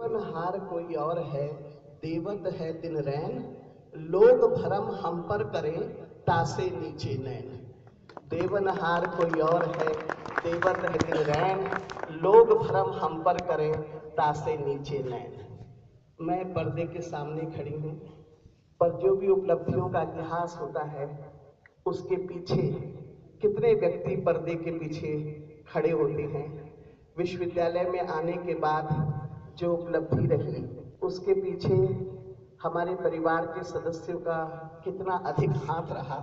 हार कोई और है, देवत है दिन रैन, लोग भरम हम पर करें, तासे नीचे नैन। देवनहार कोई और है, देवत है दिन रैन, लोग भरम हम पर करें, तासे नीचे नैन। मैं पर्दे के सामने खड़ी हूँ, पर जो भी उपलब्धियों का इतिहास होता है, उसके पीछे कितने व्यक्ति पर्दे के पीछे खड़े होते हैं। विश्वविद्यालय में आने के बाद जो उपलब्धि रही, उसके पीछे हमारे परिवार के सदस्यों का कितना अधिक हाथ रहा,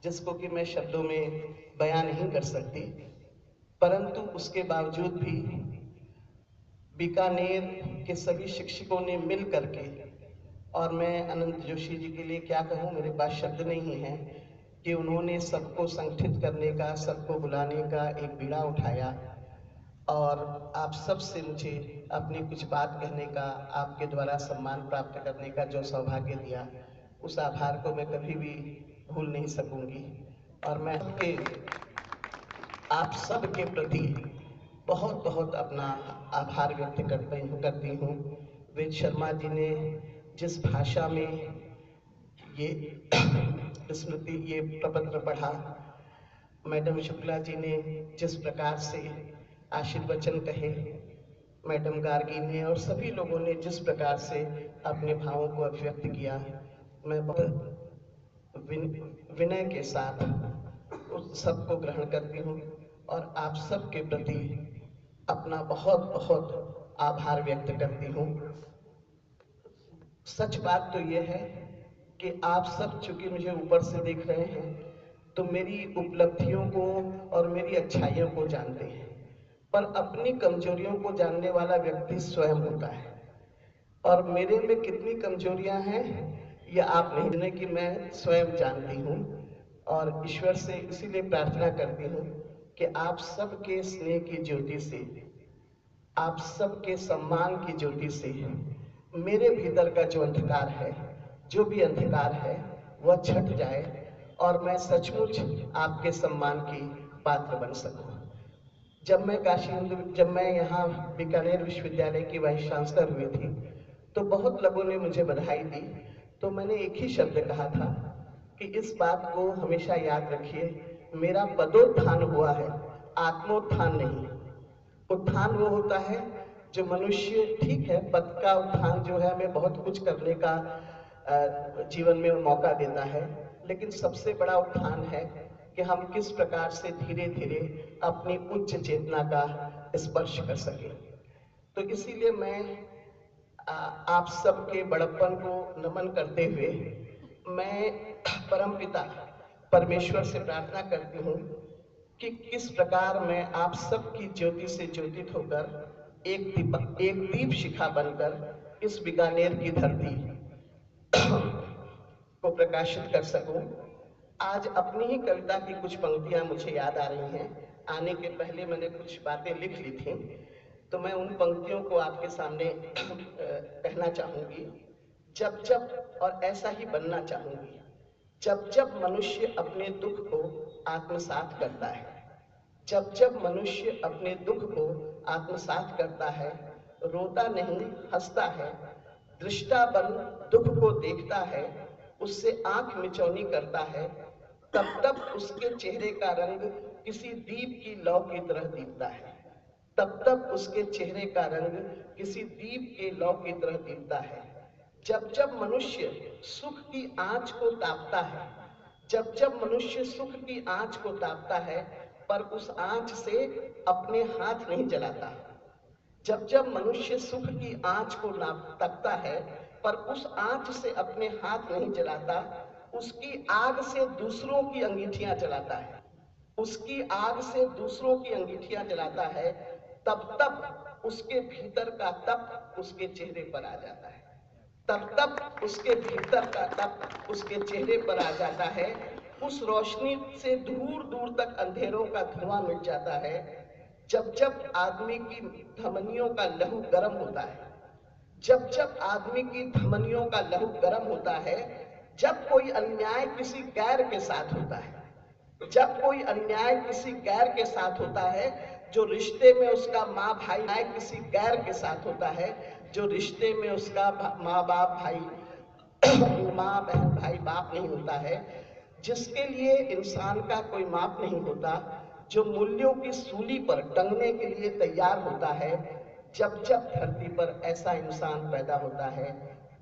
जिसको कि मैं शब्दों में बयां नहीं कर सकती। परंतु उसके बावजूद भी बीकानेर के सभी शिक्षकों ने मिल करके, और मैं अनंत जोशी जी के लिए क्या कहूँ, मेरे पास शब्द नहीं है, कि उन्होंने सबको संगठित करने का, सबको बुलाने का एक बीड़ा उठाया और आप सब से मुझे अपनी कुछ बात कहने का, आपके द्वारा सम्मान प्राप्त करने का जो सौभाग्य दिया, उस आभार को मैं कभी भी भूल नहीं सकूंगी। और मैं आप सब के प्रति बहुत बहुत अपना आभार व्यक्त करती हूँ। वेद शर्मा जी ने जिस भाषा में ये स्मृति, ये प्रपत्र पढ़ा, मैडम शुक्ला जी ने जिस प्रकार से आशीर्वचन कहे, मैडम गार्गी ने और सभी लोगों ने जिस प्रकार से अपने भावों को अभिव्यक्त किया, मैं बहुत विनय के साथ उस सबको ग्रहण करती हूँ और आप सब के प्रति अपना बहुत बहुत आभार व्यक्त करती हूँ। सच बात तो यह है कि आप सब चूंकि मुझे ऊपर से देख रहे हैं, तो मेरी उपलब्धियों को और मेरी अच्छाइयों को जानते हैं, पर अपनी कमजोरियों को जानने वाला व्यक्ति स्वयं होता है। और मेरे में कितनी कमजोरियां हैं ये आप नहीं जाने कि मैं स्वयं जानती हूँ, और ईश्वर से इसीलिए प्रार्थना करती हूँ कि आप सबके स्नेह की ज्योति से, आप सबके सम्मान की ज्योति से मेरे भीतर का जो अंधकार है, जो भी अंधकार है, वह छट जाए और मैं सचमुच आपके सम्मान की पात्र बन सकूं। जब मैं यहाँ बीकानेर विश्वविद्यालय की वाइस चांसलर हुई थी, तो बहुत लोगों ने मुझे बधाई दी। तो मैंने एक ही शब्द कहा था कि इस बात को हमेशा याद रखिए, मेरा पदोत्थान हुआ है, आत्मोत्थान नहीं। उत्थान वो होता है जो मनुष्य, ठीक है, पद का उत्थान जो है हमें बहुत कुछ करने का जीवन में मौका देता है, लेकिन सबसे बड़ा उत्थान है कि हम किस प्रकार से धीरे धीरे अपनी उच्च चेतना का स्पर्श कर सके। तो इसीलिए मैं आप सबके बड़प्पन को नमन करते हुए मैं परमपिता परमेश्वर से प्रार्थना करती हूँ कि किस प्रकार मैं आप सबकी ज्योति से ज्योतित होकर एक दीप शिखा बनकर इस बीकानेर की धरती को प्रकाशित कर सकूं। आज अपनी ही कविता की कुछ पंक्तियां मुझे याद आ रही हैं। आने के पहले मैंने कुछ बातें लिख ली थी, तो मैं उन पंक्तियों को आपके सामने कहना चाहूंगी। जब जब, और ऐसा ही बनना चाहूंगी, जब जब मनुष्य अपने दुख को आत्मसात करता है, जब जब मनुष्य अपने दुख को आत्मसात करता है, रोता नहीं हंसता है, दृष्टा बन दुख को देखता है, उससे आंख मिचौनी करता है, तब तब उसके चेहरे का रंग किसी दीप की लौ की तरह दीपता है। तब तब उसके चेहरे का रंग किसी दीप के लौ की तरह दीपता है। जब जब मनुष्य सुख की आंच को तापता है, जब जब मनुष्य सुख की आंच को तापता है, पर उस आंच से अपने हाथ नहीं जलाता। जब जब मनुष्य सुख की आंच को तापता है, पर उस आंच से अपने हाथ नहीं जलाता, उसकी आग से दूसरों की अंगीठियां जलाता है, उसकी आग से दूसरों की अंगीठियां जलाता है, तब तब उसके भीतर का तप उसके चेहरे पर आ जाता है, तब तब उसके भीतर का तप उसके चेहरे पर आ जाता है। उस रोशनी से दूर दूर तक अंधेरों का धुआं मिट जाता है। जब जब आदमी की धमनियों का लहू गर्म होता है, जब जब आदमी की धमनियों का लहू गर्म होता है, जब कोई अन्याय किसी गैर के साथ होता है, जब कोई अन्याय किसी गैर के साथ होता है, जो रिश्ते में उसका माँ भाई ना किसी गैर के साथ होता है, जो रिश्ते में उसका माँ बाप भाई माँ बहन भाई बाप नहीं होता है, जिसके लिए इंसान का कोई माप नहीं होता, जो मूल्यों की सूली पर टंगने के लिए तैयार होता है, जब जब धरती पर ऐसा इंसान पैदा होता है,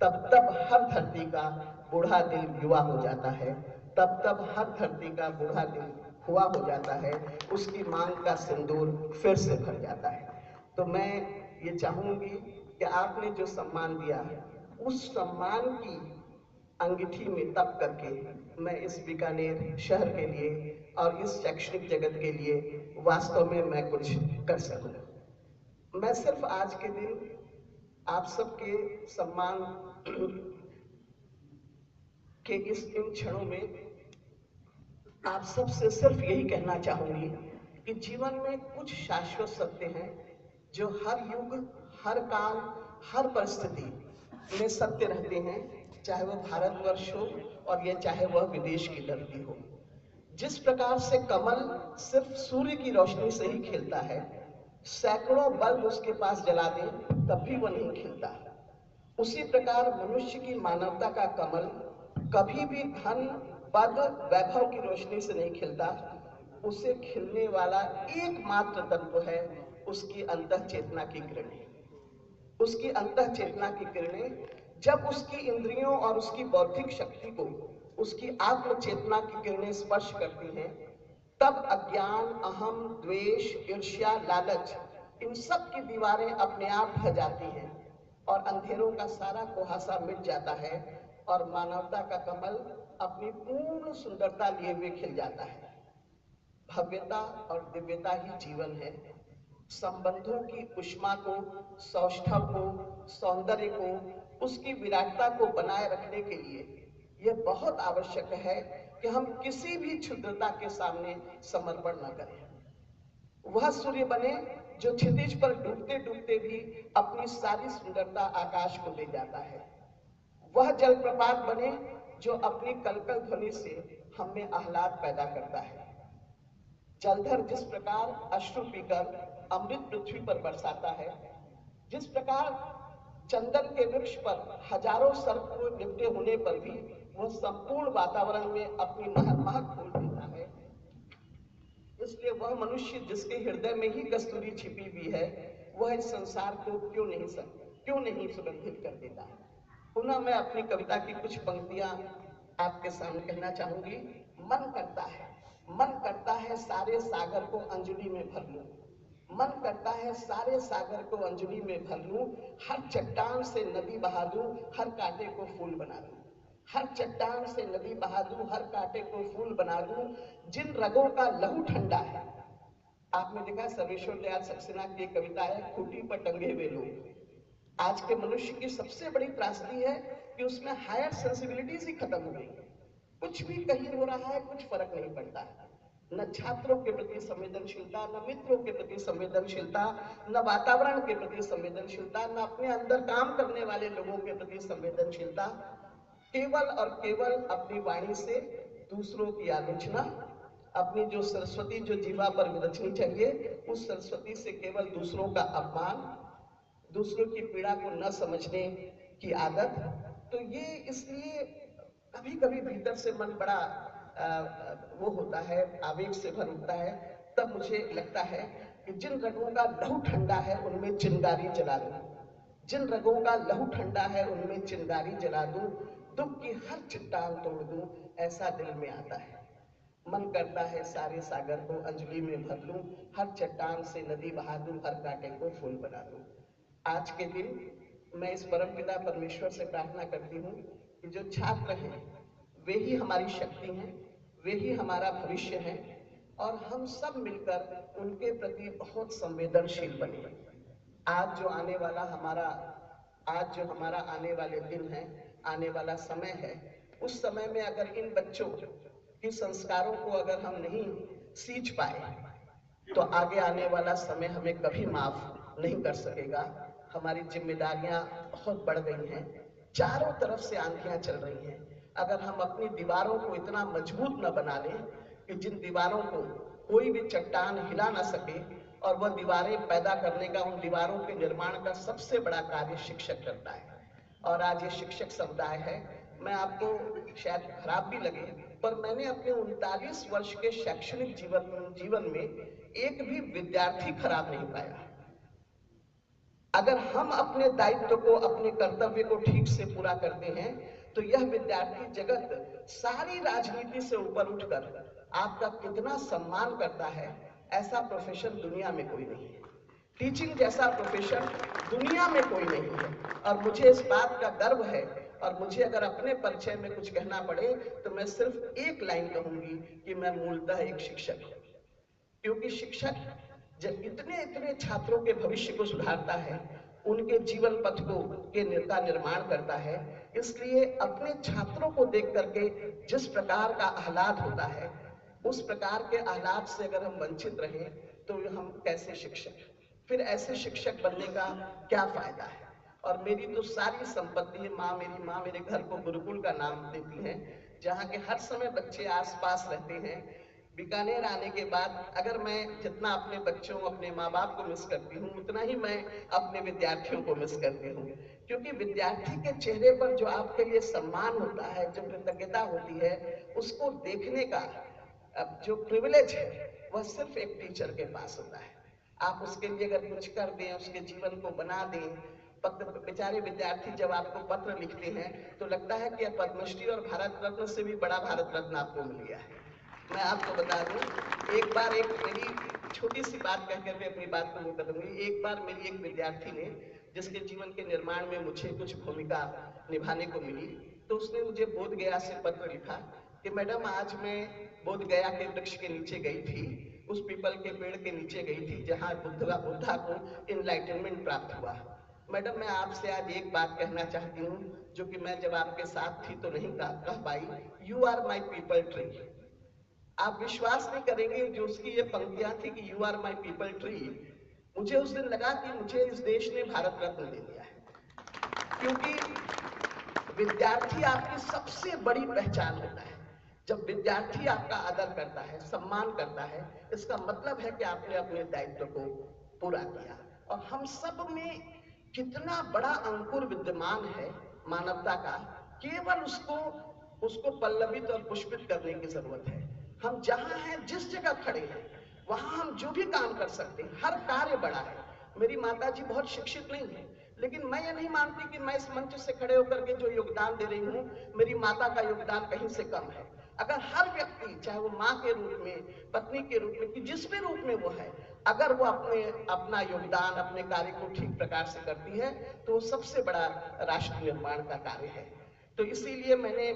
तब तब हर धरती का बूढ़ा दिल युवा हो जाता है, तब तब हर धरती का बूढ़ा दिल हुआ हो जाता है, उसकी मांग का सिंदूर फिर से भर जाता है। तो मैं ये चाहूंगी कि आपने जो सम्मान दिया, उस सम्मान की अंगीठी में तप करके मैं इस बीकानेर शहर के लिए और इस शैक्षणिक जगत के लिए वास्तव में मैं कुछ कर सकूं। मैं सिर्फ आज के दिन आप सबके सम्मान के इन क्षणों में आप सबसे सिर्फ यही कहना चाहूंगी कि जीवन में कुछ शाश्वत सत्य हैं जो हर युग, हर काल, हर परिस्थिति में सत्य रहते हैं, चाहे वह भारतवर्ष हो और यह चाहे वह विदेश की धरती हो। जिस प्रकार से कमल सिर्फ सूर्य की रोशनी से ही खिलता है, सैकड़ों बल्ब उसके पास जला दें तब भी वह नहीं खिलता, उसी प्रकार मनुष्य की मानवता का कमल कभी भी धन, पद, वैभव की रोशनी से नहीं खिलता। उसे खिलने वाला एकमात्र तत्व है उसकी अंतः चेतना की किरणें। उसकी अंतः चेतना की किरणें जब उसकी इंद्रियों और उसकी बौद्धिक शक्ति को उसकी आत्म चेतना की किरणें स्पर्श करती हैं, तब अज्ञान, अहम, द्वेष, ईर्ष्या, लालच, इन सब की दीवारें अपने आप ढह जाती हैं और अंधेरों का सारा कुहासा मिट जाता है और मानवता का कमल अपनी पूर्ण सुंदरता लिए हुए खिल जाता है। भव्यता और दिव्यता ही जीवन है। संबंधों की उष्मा को, सौष्ठव को, सौंदर्य को, उसकी विराटता को बनाए रखने के लिए यह बहुत आवश्यक है कि हम किसी भी क्षुद्रता के सामने समर्पण न करें। वह सूर्य बने जो क्षितिज पर डूबते डूबते भी अपनी सारी सुंदरता आकाश को दे जाता है। वह जलप्रपात बने जो अपनी कलकल ध्वनि से हम में आह्लाद पैदा करता है। जलधर जिस प्रकार अश्रु पीकर अमृत पृथ्वी पर बरसाता है, जिस प्रकार चंदन के वृक्ष पर हजारों सर्प को लिपटे होने पर भी वह संपूर्ण वातावरण में अपनी महक फूल देता है, इसलिए वह मनुष्य जिसके हृदय में ही कस्तूरी छिपी हुई है, वह इस संसार को क्यों नहीं सुगंधित कर देता है। पुनः मैं अपनी कविता की कुछ पंक्तियां आपके सामने कहना चाहूंगी। मन करता है सारे सागर को अंजलि में भर लूं, मन करता है सारे सागर को अंजलि में भर लूं, हर चट्टान से नदी बहा दूं, हर कांटे को फूल बना दूं, हर चट्टान से नदी बहा दूं, हर कांटे को फूल बना दूं, जिन रगों का लहू ठंडा है। आपने देखा सर्वेश्वर दयाल सक्सेना की कविता है, खूंटी पर टंगे हुए लोग। आज के मनुष्य की सबसे बड़ी त्रासदी है कि उसमें हायर सेंसिबिलिटीज ही खत्म हो गई। कुछ भी कहीं हो रहा है, कुछ फर्क नहीं पड़ता है। न छात्रों के प्रति संवेदनशीलता, न मित्रों के प्रति संवेदनशीलता, न वातावरण के प्रति संवेदनशीलता, न अपने अंदर काम करने वाले लोगों के प्रति संवेदनशीलता। केवल और केवल अपनी वाणी से दूसरों की आलोचना, अपनी जो सरस्वती जो जीवा पर विरचनी चाहिए, उस सरस्वती से केवल दूसरों का अपमान, दूसरों की पीड़ा को न समझने की आदत। तो ये इसलिए कभी कभी भीतर से मन बड़ा वो होता है, आवेग से भर उठता है। तब मुझे लगता है कि जिन रगों का लहू ठंडा है उनमें चिंगारी जला दूं, जिन रगों का लहू ठंडा है उनमें चिंगारी जला दूं, दुख की हर चट्टान तोड़ दूं, ऐसा दिल में आता है। मन करता है सारे सागर को अंजलि में भर लूं, हर चट्टान से नदी बहा दूं, हर कांटे को फूल बना दूं। आज के दिन मैं इस परमपिता परमेश्वर से प्रार्थना करती हूँ कि जो छात्र हैं वे ही हमारी शक्ति हैं, वे ही हमारा भविष्य है, और हम सब मिलकर उनके प्रति बहुत संवेदनशील बने। आज जो हमारा आने वाले दिन है, आने वाला समय है, उस समय में अगर इन बच्चों के संस्कारों को अगर हम नहीं सींच पाए तो आगे आने वाला समय हमें कभी माफ नहीं कर सकेगा। हमारी जिम्मेदारियां बहुत बढ़ गई हैं, चारों तरफ से आंधियां चल रही हैं। अगर हम अपनी दीवारों को इतना मजबूत न बना लें कि जिन दीवारों को कोई भी चट्टान हिला ना सके और वह दीवारें पैदा करने का, उन दीवारों के निर्माण का सबसे बड़ा कार्य शिक्षक करता है। और आज ये शिक्षक समुदाय है। मैं आपको शायद खराब भी लगे, पर मैंने अपने 39 वर्ष के शैक्षणिक जीवन में एक भी विद्यार्थी खराब नहीं पाया। अगर हम अपने दायित्व को, अपने कर्तव्य को ठीक से पूरा करते हैं, तो यह विद्यार्थी जगत सारी राजनीति से ऊपर उठकर आपका कितना सम्मान करता है, ऐसा प्रोफेशन दुनिया में कोई नहीं है। टीचिंग जैसा प्रोफेशन दुनिया में कोई नहीं है। और मुझे इस बात का गर्व है। और मुझे अगर अपने परिचय में कुछ कहना पड़े तो मैं सिर्फ एक लाइन कहूंगी कि मैं मूलतः एक शिक्षक हूं। क्योंकि शिक्षक जब इतने छात्रों के भविष्य को सुधारता है, उनके जीवन पथ का निर्माण करता है, इसलिए अपने छात्रों को देख करके जिस प्रकार का आह्लाद होता है, उस प्रकार के आह्लाद से अगर हम वंचित रहे तो हम कैसे शिक्षक, फिर ऐसे शिक्षक बनने का क्या फायदा है। और मेरी तो सारी संपत्ति, मेरी माँ मेरे घर को गुरुकुल का नाम देती है, जहाँ के हर समय बच्चे आसपास रहते हैं। बीकानेर आने के बाद अगर मैं जितना अपने बच्चों, अपने माँ बाप को मिस करती हूँ, उतना ही मैं अपने विद्यार्थियों को मिस करती हूँ। क्योंकि विद्यार्थी के चेहरे पर जो आपके लिए सम्मान होता है, जो कृतज्ञता होती है, उसको देखने का अब जो प्रिविलेज है, वह सिर्फ एक टीचर के पास होता है। आप उसके लिए अगर कुछ कर दें, उसके जीवन को बना दें। बेचारे विद्यार्थी जब आपको पत्र लिखते हैं तो लगता है कि पद्मश्री और भारत रत्न से भी बड़ा भारत रत्न आपको मिल गया है। मैं आपको बता दूं, एक बार एक मेरी छोटी सी बात कह करके अपनी बात को मुक्त करूंगी। एक बार मेरी एक विद्यार्थी ने, जिसके जीवन के निर्माण में मुझे कुछ भूमिका निभाने को मिली, तो उसने मुझे बोध गया से पत्र लिखा कि मैडम, आज मैं बोध गया के वृक्ष के नीचे गई थी, उस पीपल के पेड़ के नीचे गई थी जहाँ बुद्धा को इनलाइटनमेंट प्राप्त हुआ। मैडम, मैं आपसे आज एक बात कहना चाहती हूँ, जो कि मैं जब आपके साथ थी तो नहीं कह पाई। You are my peepal tree. आप विश्वास नहीं करेंगे, जो उसकी ये पंक्तियां थी कि you are my peepal tree, मुझे उस दिन लगा कि मुझे इस देश ने भारत रत्न दे दिया है। क्योंकि विद्यार्थी आपकी सबसे बड़ी पहचान होता है। जब विद्यार्थी आपका आदर करता है, सम्मान करता है, इसका मतलब है कि आपने अपने दायित्व को पूरा किया। और हम सब में कितना बड़ा अंकुर विद्यमान है मानवता का, केवल उसको पल्लवित और पुष्पित करने की जरूरत है। हम जहां हैं, जिस जगह खड़े हैं, वहां हम जो भी काम कर सकते हैं, हर कार्य बड़ा है। मेरी माताजी बहुत शिक्षित नहीं है, लेकिन मैं ये नहीं मानती कि मैं इस मंच से खड़े होकर के जो योगदान दे रही हूँ, मेरी माता का योगदान कहीं से कम है। अगर हर व्यक्ति, चाहे वो माँ के रूप में, पत्नी के रूप में, कि जिस भी रूप में वो है, अगर वो अपना योगदान, अपने कार्य को ठीक प्रकार से करती है, तो वो सबसे बड़ा राष्ट्र निर्माण का कार्य है। तो इसीलिए मैंने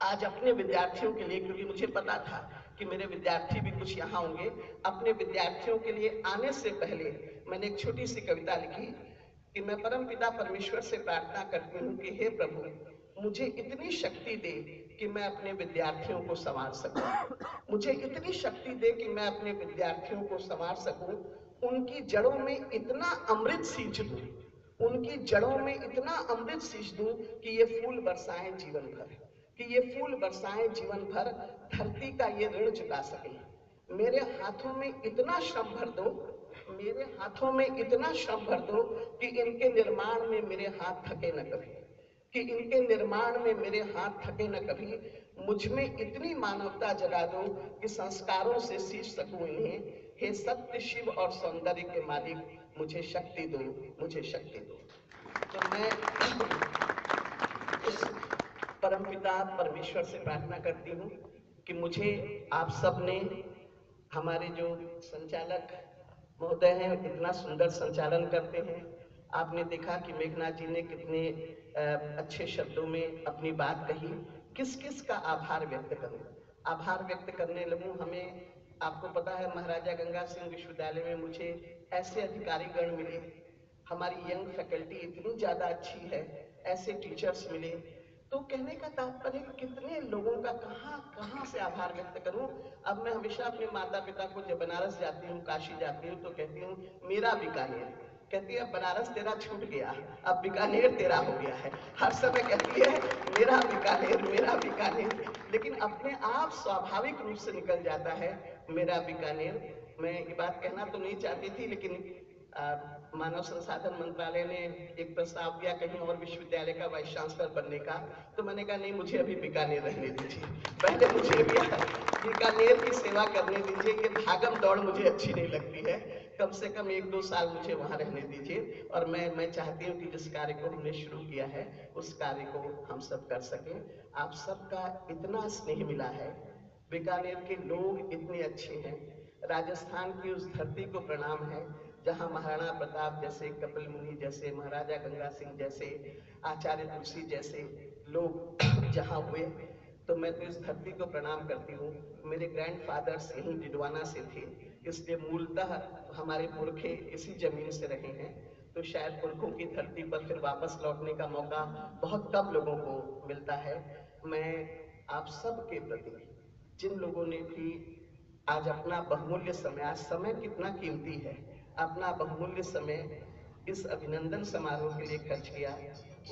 आज अपने विद्यार्थियों के लिए, क्योंकि मुझे पता था कि मेरे विद्यार्थी भी कुछ यहाँ होंगे, अपने विद्यार्थियों के लिए आने से पहले मैंने एक छोटी सी कविता लिखी कि मैं परमपिता परमेश्वर से प्रार्थना करती हूँ कि हे प्रभु, मुझे इतनी शक्ति दे कि मैं अपने विद्यार्थियों को संवार सकूं। मुझे इतनी शक्ति दे कि मैं अपने विद्यार्थियों को संवार सकूं, उनकी जड़ों में इतना अमृत सींच दूं, उनकी जड़ों में इतना अमृत सींच दूं कि ये फूल बरसाएं जीवन भर, कि ये फूल बरसाएं जीवन भर, धरती का ये ऋण चुका सके। मेरे हाथों में इतना श्रम भर दो, मेरे हाथों में इतना श्रम भर दो कि इनके निर्माण में मेरे हाथ थके न कभी, कि इनके निर्माण में मेरे हाथ थके न कभी। मुझ में इतनी मानवता जगा दो कि संस्कारों से सींच सकूं इन्हें। हे सत्य, शिव और सौंदर्य के मालिक, मुझे शक्ति दो, मुझे शक्ति दो। तो मैं इस परमपिता परमेश्वर से प्रार्थना करती हूँ कि मुझे आप सब ने, हमारे जो संचालक महोदय हैं, इतना सुंदर संचालन करते हैं। आपने देखा कि मेघनाथ जी ने कितने अच्छे शब्दों में अपनी बात कही। किस किस का आभार व्यक्त करूं, आभार व्यक्त करने लगूं। हमें, आपको पता है, महाराजा गंगा सिंह विश्वविद्यालय में मुझे ऐसे अधिकारीगण मिले, हमारी यंग फैकल्टी इतनी ज्यादा अच्छी है, ऐसे टीचर्स मिले। तो कहने का तात्पर्य कितने लोगों का कहाँ से आभार व्यक्त करूं। अब मैं हमेशा अपने माता पिता को, जब बनारस जाती हूँ, काशी जाती हूँ, तो कहती हूँ मेरा बीकानेर। कहती है बनारस तेरा छूट गया, अब बीकानेर तेरा हो गया है। हर समय कहती है मेरा बीकानेर, मेरा बीकानेर, लेकिन अपने आप स्वाभाविक रूप से निकल जाता है मेरा बीकानेर। मैं ये बात कहना तो नहीं चाहती थी, लेकिन मानव संसाधन मंत्रालय ने एक प्रस्ताव दिया कहीं और विश्वविद्यालय का वाइस चांसलर बनने का, तो मैंने कहा नहीं, मुझे अभी बीकानेर रहने दीजिए, पहले मुझे भी बीकानेर की सेवा करने दीजिए। ये भागम दौड़ मुझे अच्छी नहीं लगती है, कम से कम 1-2 साल मुझे वहां रहने दीजिए। और मैं चाहती हूँ कि जिस कार्य को हमने शुरू किया है उस कार्य को हम सब कर सकें। आप सबका इतना स्नेह मिला है, बीकानेर के लोग इतने अच्छे हैं, राजस्थान की उस धरती को प्रणाम है जहां महाराणा प्रताप जैसे, कपिल मुनि जैसे, महाराजा गंगा सिंह जैसे, आचार्य तुलसी जैसे लोग जहां हुए, तो मैं तो इस धरती को प्रणाम करती हूँ। मेरे ग्रैंडफादर्स यहीं डिडवाना से थे, इसलिए मूलतः हमारे पुरखे इसी जमीन से रहे हैं, तो शायद पुरखों की धरती पर फिर वापस लौटने का मौका बहुत कम लोगों को मिलता है। मैं आप सब के प्रति, जिन लोगों ने भी आज अपना बहुमूल्य समय, आज समय कितना कीमती है, अपना बहुमूल्य समय इस अभिनंदन समारोह के लिए खर्च किया,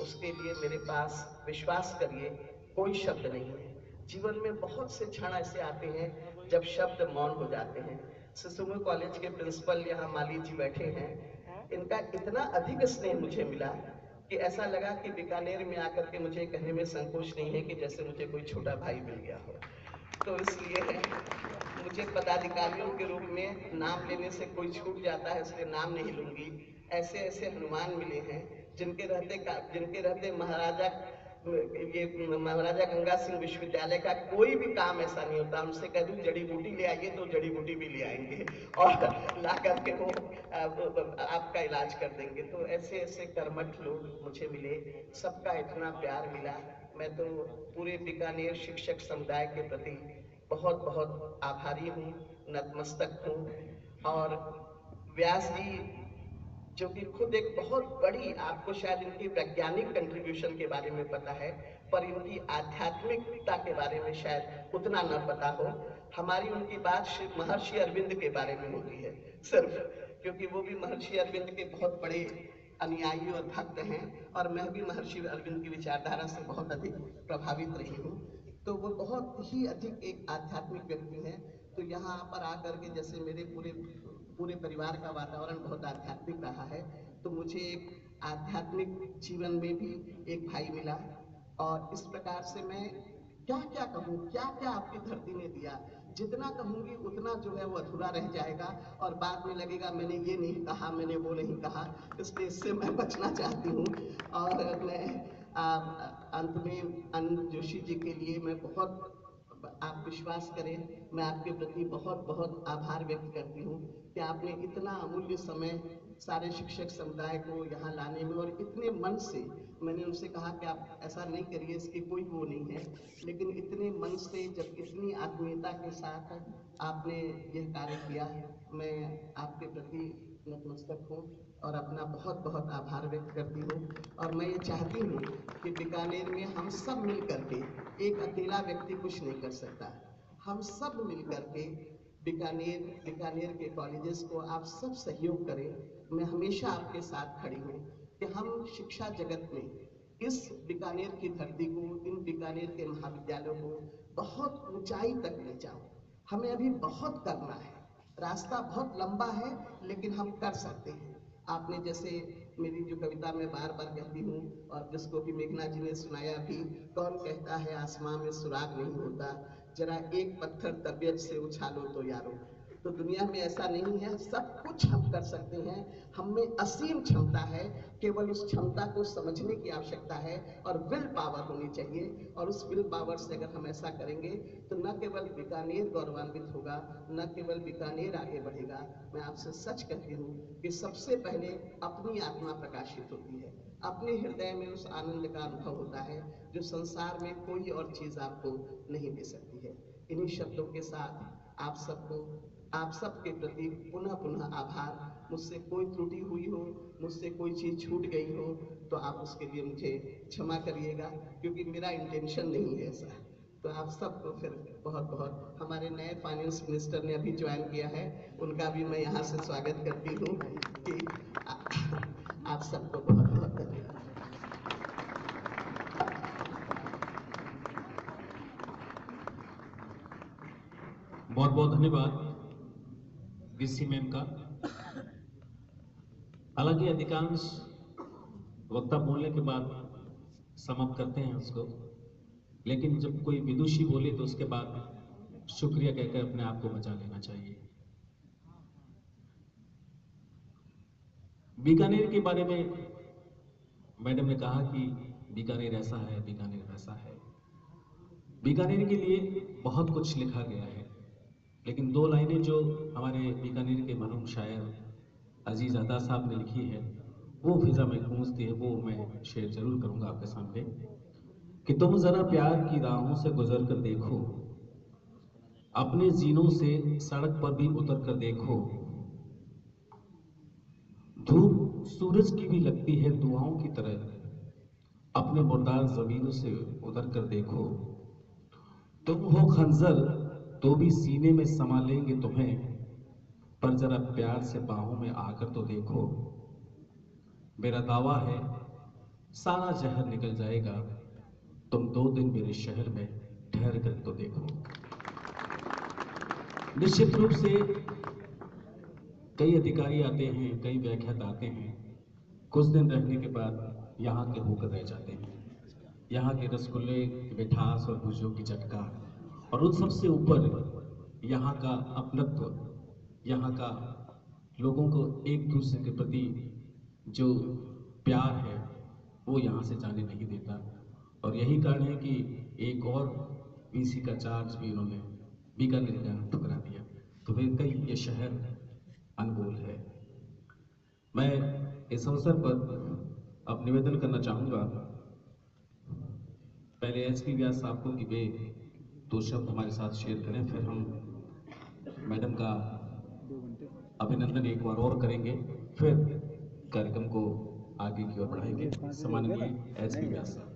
उसके लिए मेरे पास विश्वास करिए कोई शब्द नहीं है। जीवन में बहुत से क्षण ऐसे आते हैं जब शब्द मौन हो जाते हैं। सिसुमो कॉलेज के प्रिंसिपल यहाँ माली जी बैठे हैं, इनका इतना अधिक स्नेह मुझे मिला कि ऐसा लगा कि बीकानेर में आकर के मुझे कहने में संकोच नहीं है कि जैसे मुझे कोई छोटा भाई मिल गया हो। तो इसलिए मुझे पदाधिकारियों के रूप में नाम लेने से कोई छूट जाता है, इसलिए नाम नहीं लूंगी। ऐसे ऐसे हनुमान मिले हैं जिनके रहते महाराजा गंगा सिंह विश्वविद्यालय का कोई भी काम ऐसा नहीं होता। उनसे कह दूं जड़ी बूटी ले आइए तो जड़ी बूटी भी ले आएंगे और ला करके वो आपका इलाज कर देंगे। तो ऐसे ऐसे कर्मठ लोग मुझे मिले, सबका इतना प्यार मिला। मैं तो पूरे बीकानेर शिक्षक समुदाय के प्रति बहुत बहुत आभारी हूँ, नतमस्तक हूँ। और व्यास जी जो कि खुद एक बहुत बड़ी, आपको शायद इनकी वैज्ञानिक कंट्रीब्यूशन के बारे में पता है, पर इनकी आध्यात्मिकता के बारे में शायद उतना न पता हो। हमारी उनकी बात महर्षि अरविंद के बारे में होती है सिर्फ, क्योंकि वो भी महर्षि अरविंद के बहुत बड़े अनुयायी और भक्त हैं, और मैं भी महर्षि अरविंद की विचारधारा से बहुत अधिक प्रभावित रही हूँ। तो वो बहुत ही अधिक एक आध्यात्मिक व्यक्ति हैं। तो यहाँ पर आकर के जैसे मेरे पूरे परिवार का वातावरण बहुत आध्यात्मिक रहा है, तो मुझे एक आध्यात्मिक जीवन में भी एक भाई मिला। और इस प्रकार से मैं क्या क्या कहूँ, क्या क्या आपकी धरती ने दिया, जितना कहूँगी उतना जो है वो अधूरा रह जाएगा और बाद में लगेगा मैंने ये नहीं कहा, मैंने वो नहीं कहा, इसलिए इससे मैं बचना चाहती हूँ। और मैं अंत में अनंत जोशी जी के लिए मैं बहुत, आप विश्वास करें, मैं आपके प्रति बहुत बहुत आभार व्यक्त करती हूँ कि आपने इतना अमूल्य समय सारे शिक्षक समुदाय को यहाँ लाने में, और इतने मन से, मैंने उनसे कहा कि आप ऐसा नहीं करिए, इसकी कोई वो नहीं है, लेकिन इतने मन से, जब इतनी आत्मीयता के साथ आपने यह कार्य किया, मैं आपके प्रति नतमस्तक हूँ और अपना बहुत बहुत आभार व्यक्त करती हूँ। और मैं ये चाहती हूँ कि बीकानेर में हम सब मिल करके, एक अकेला व्यक्ति कुछ नहीं कर सकता, हम सब मिल करके बीकानेर के कॉलेजेस को आप सब सहयोग करें। मैं हमेशा आपके साथ खड़ी हूँ कि हम शिक्षा जगत में इस बीकानेर की धरती को, इन बीकानेर के महाविद्यालयों को बहुत ऊंचाई तक ले जाओ। हमें अभी बहुत करना है, रास्ता बहुत लंबा है, लेकिन हम कर सकते हैं। आपने जैसे मेरी जो कविता मैं बार बार कहती हूँ, और जिसको भी मेघना जी ने सुनाया भी, कौन कहता है आसमां में सुराग नहीं होता, जरा एक पत्थर तबीयत से उछालो तो यारो। तो दुनिया में ऐसा नहीं है, सब कुछ हम कर सकते हैं, हम में असीम क्षमता है, केवल उस क्षमता को समझने की आवश्यकता है और विल पावर होनी चाहिए। और उस विल पावर से अगर हम ऐसा करेंगे तो न केवल बीकानेर गौरवान्वित होगा, न केवल बीकानेर आगे बढ़ेगा, मैं आपसे सच कहती हूँ कि सबसे पहले अपनी आत्मा प्रकाशित होती है, अपने हृदय में उस आनंद का अनुभव होता है जो संसार में कोई और चीज आपको नहीं दे सकती है। इन्हीं शब्दों के साथ आप सबको, आप सबके प्रति पुनः पुनः आभार। मुझसे कोई त्रुटि हुई हो, मुझसे कोई चीज छूट गई हो तो आप उसके लिए मुझे क्षमा करिएगा, क्योंकि मेरा इंटेंशन नहीं है ऐसा। तो आप सबको फिर बहुत बहुत, हमारे नए फाइनेंस मिनिस्टर ने अभी ज्वाइन किया है, उनका भी मैं यहाँ से स्वागत करती हूँ कि आप सबको बहुत बहुत धन्यवाद। बहुत बहुत धन्यवाद। ऋषि मैम का। हालांकि अधिकांश वक्ता बोलने के बाद समाप्त करते हैं उसको, लेकिन जब कोई विदुषी बोले तो उसके बाद शुक्रिया कहकर अपने आप को बचा लेना चाहिए। बीकानेर के बारे में मैडम ने कहा कि बीकानेर ऐसा है, बीकानेर वैसा है। बीकानेर के लिए बहुत कुछ लिखा गया है, लेकिन दो लाइनें जो हमारे बीकानेर के मरहूम शायर अजीज अता साहब ने लिखी है, वो फिजा में गूंजती है, वो मैं शेयर जरूर करूंगा आपके सामने कि तुम जरा प्यार की राहों से गुजर कर देखो, अपने जीनों से सड़क पर भी उतर कर देखो, धूप सूरज की भी लगती है दुआओं की तरह, अपने मुर्दार जमीनों से उतर कर देखो, तुम हो खंजर तो भी सीने में समा लेंगे तुम्हें, पर जरा प्यार से बाहों में आकर तो देखो, मेरा दावा है सारा जहर निकल जाएगा, तुम 2 दिन मेरे शहर में ठहर कर तो देखो। निश्चित रूप से कई अधिकारी आते हैं, कई व्याख्याता आते हैं, कुछ दिन रहने के बाद यहाँ के होकर रह जाते हैं। यहाँ के रसगुल्ले की मिठास और भुजियों की चटकार, और उन सबसे ऊपर यहाँ का अपनत्व, यहाँ का लोगों को एक दूसरे के प्रति जो प्यार है वो यहाँ से जाने नहीं देता। और यही कारण है कि एक और वीसी का चार्ज भी उन्होंने बीकानेर में ठुकरा दिया। तो फिर कई ये शहर अनमोल है। मैं इस अवसर पर अब निवेदन करना चाहूँगा, पहले एसपी व्यास साहब को कि वे 2 शब्द हमारे साथ शेयर करें, फिर हम मैडम का अभिनंदन एक बार और करेंगे, फिर कार्यक्रम को आगे की ओर बढ़ाएंगे। सम्माननीय एसपी व्यास साहब।